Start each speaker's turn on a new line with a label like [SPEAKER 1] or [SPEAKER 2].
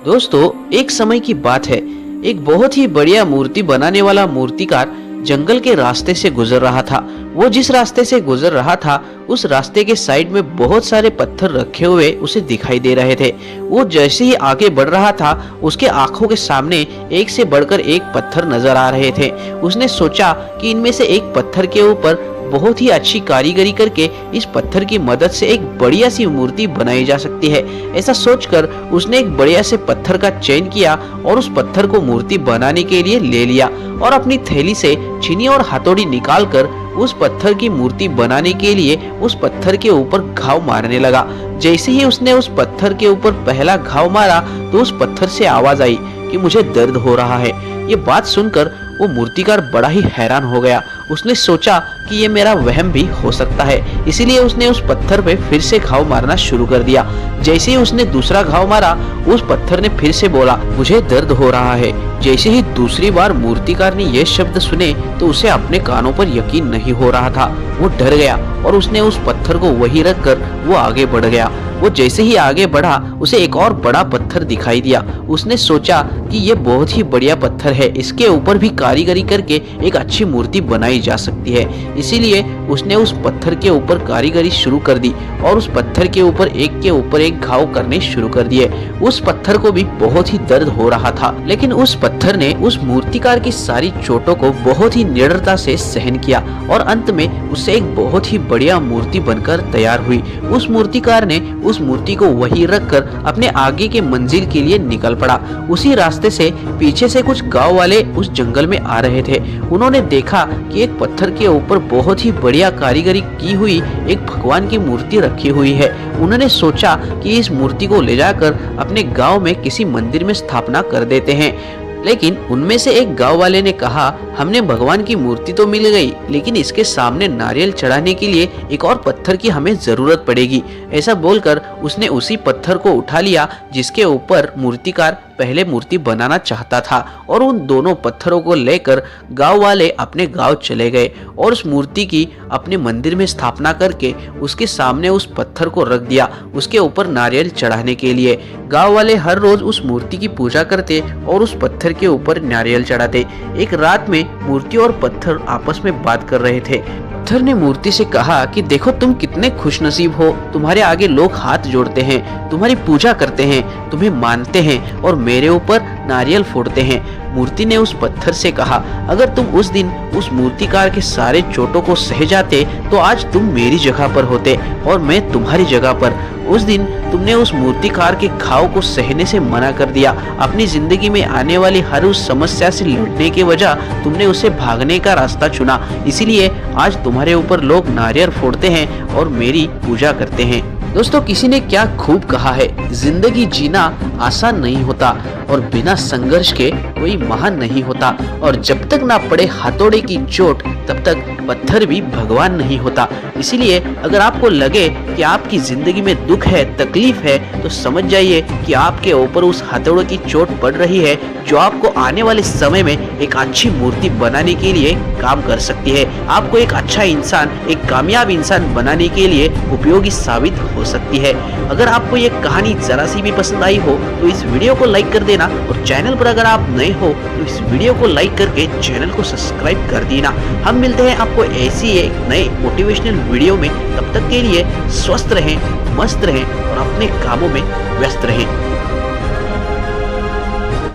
[SPEAKER 1] दोस्तों, एक समय की बात है। एक बहुत ही बढ़िया मूर्ति बनाने वाला मूर्तिकार जंगल के रास्ते से गुजर रहा था। वो जिस रास्ते से गुजर रहा था उस रास्ते के साइड में बहुत सारे पत्थर रखे हुए उसे दिखाई दे रहे थे। वो जैसे ही आगे बढ़ रहा था उसके आंखों के सामने एक से बढ़कर एक पत्थर नजर आ रहे थे। उसने सोचा कि इनमें से एक पत्थर के ऊपर बहुत ही अच्छी कारीगरी करके इस पत्थर की मदद से एक बढ़िया सी मूर्ति बनाई जा सकती है। ऐसा सोचकर उसने एक बढ़िया से पत्थर का चयन किया और उस पत्थर को मूर्ति बनाने के लिए ले लिया और अपनी थैली से छीनी और हथौड़ी निकालकर उस पत्थर की मूर्ति बनाने के लिए उस पत्थर के ऊपर घाव मारने लगा। जैसे ही उसने उस पत्थर के ऊपर पहला घाव मारा तो उस पत्थर से आवाज आई कि मुझे दर्द हो रहा है। ये बात सुनकर वो मूर्तिकार बड़ा ही हैरान हो गया। उसने सोचा कि ये मेरा वहम भी हो सकता है, इसीलिए उसने उस पत्थर पे फिर से घाव मारना शुरू कर दिया। जैसे ही उसने दूसरा घाव मारा उस पत्थर ने फिर से बोला मुझे दर्द हो रहा है। जैसे ही दूसरी बार मूर्तिकार ने ये शब्द सुने तो उसे अपने कानों पर यकीन नहीं हो रहा था। वो डर गया और उसने उस पत्थर को वहीं रखकर वो आगे बढ़ गया। वो जैसे ही आगे बढ़ा उसे एक और बड़ा पत्थर दिखाई दिया। उसने सोचा कि ये बहुत ही बढ़िया पत्थर है, इसके ऊपर भी कारीगरी करके एक अच्छी मूर्ति बनाई जा सकती है। इसीलिए उसने उस पत्थर के ऊपर कारीगरी शुरू कर दी और उस पत्थर के ऊपर एक घाव करने शुरू कर दिए। उस पत्थर को भी बहुत ही दर्द हो रहा था, लेकिन उस पत्थर ने उस मूर्तिकार की सारी चोटों को बहुत ही निडरता से सहन किया और अंत में उससे एक बहुत ही बढ़िया मूर्ति बनकर तैयार हुई। उस मूर्तिकार ने उस मूर्ति को वहीं रखकर अपने आगे के मंजिल के लिए निकल पड़ा। उसी रास्ते से पीछे से कुछ गांव वाले उस जंगल में आ रहे थे। उन्होंने देखा कि एक पत्थर के ऊपर बहुत ही बढ़िया कारीगरी की हुई एक भगवान की मूर्ति रखी हुई है। उन्होंने सोचा कि इस मूर्ति को ले जाकर अपने गांव में किसी मंदिर में स्थापना कर देते हैं। लेकिन उनमें से एक गांव वाले ने कहा हमने भगवान की मूर्ति तो मिल गई, लेकिन इसके सामने नारियल चढ़ाने के लिए एक और पत्थर की हमें जरूरत पड़ेगी। ऐसा बोलकर उसने उसी पत्थर को उठा लिया जिसके ऊपर मूर्तिकार पहले मूर्ति बनाना चाहता था और उन दोनों पत्थरों को लेकर गांव वाले अपने गांव चले गए और उस मूर्ति की अपने मंदिर में स्थापना करके उसके सामने उस पत्थर को रख दिया उसके ऊपर नारियल चढ़ाने के लिए। गांव वाले हर रोज उस मूर्ति की पूजा करते और उस पत्थर के ऊपर नारियल चढ़ाते। एक रात में मूर्ति और पत्थर आपस में बात कर रहे थे। पत्थर ने मूर्ति से कहा कि देखो तुम कितने खुशनसीब हो, तुम्हारे आगे लोग हाथ जोड़ते हैं, तुम्हारी पूजा करते हैं, तुम्हें मानते हैं और मेरे ऊपर नारियल फोड़ते हैं। मूर्ति ने उस पत्थर से कहा अगर तुम उस दिन उस मूर्तिकार के सारे चोटों को सह जाते तो आज तुम मेरी जगह पर होते और मैं तुम्हारी जगह पर। उस दिन तुमने उस मूर्तिकार के घाव को सहने से मना कर दिया। अपनी जिंदगी में आने वाली हर उस समस्या से लड़ने के वजह तुमने उसे भागने का रास्ता चुना। इसीलिए आज तुम्हारे ऊपर लोग नारियल फोड़ते हैं और मेरी पूजा करते हैं। दोस्तों, किसी ने क्या खूब कहा है, जिंदगी जीना आसान नहीं होता और बिना संघर्ष के कोई महान नहीं होता और जब तक ना पड़े हथौड़े की चोट तब तक पत्थर भी भगवान नहीं होता। इसीलिए अगर आपको लगे कि आपकी जिंदगी में दुख है, तकलीफ है, तो समझ जाइए कि आपके ऊपर उस हथौड़े की चोट पड़ रही है जो आपको आने वाले समय में एक अच्छी मूर्ति बनाने के लिए काम कर सकती है। आपको एक अच्छा इंसान, एक कामयाब इंसान बनाने के लिए उपयोगी साबित हो सकती है। अगर आपको ये कहानी जरा सी भी पसंद आई हो तो इस वीडियो को लाइक कर देना और चैनल पर अगर आप नए हो तो इस वीडियो को लाइक करके चैनल को सब्सक्राइब कर देना। हम मिलते हैं आपको ऐसी एक नए मोटिवेशनल वीडियो में। तब तक के लिए स्वस्थ रहें, मस्त रहें और अपने कामों में व्यस्त रहें।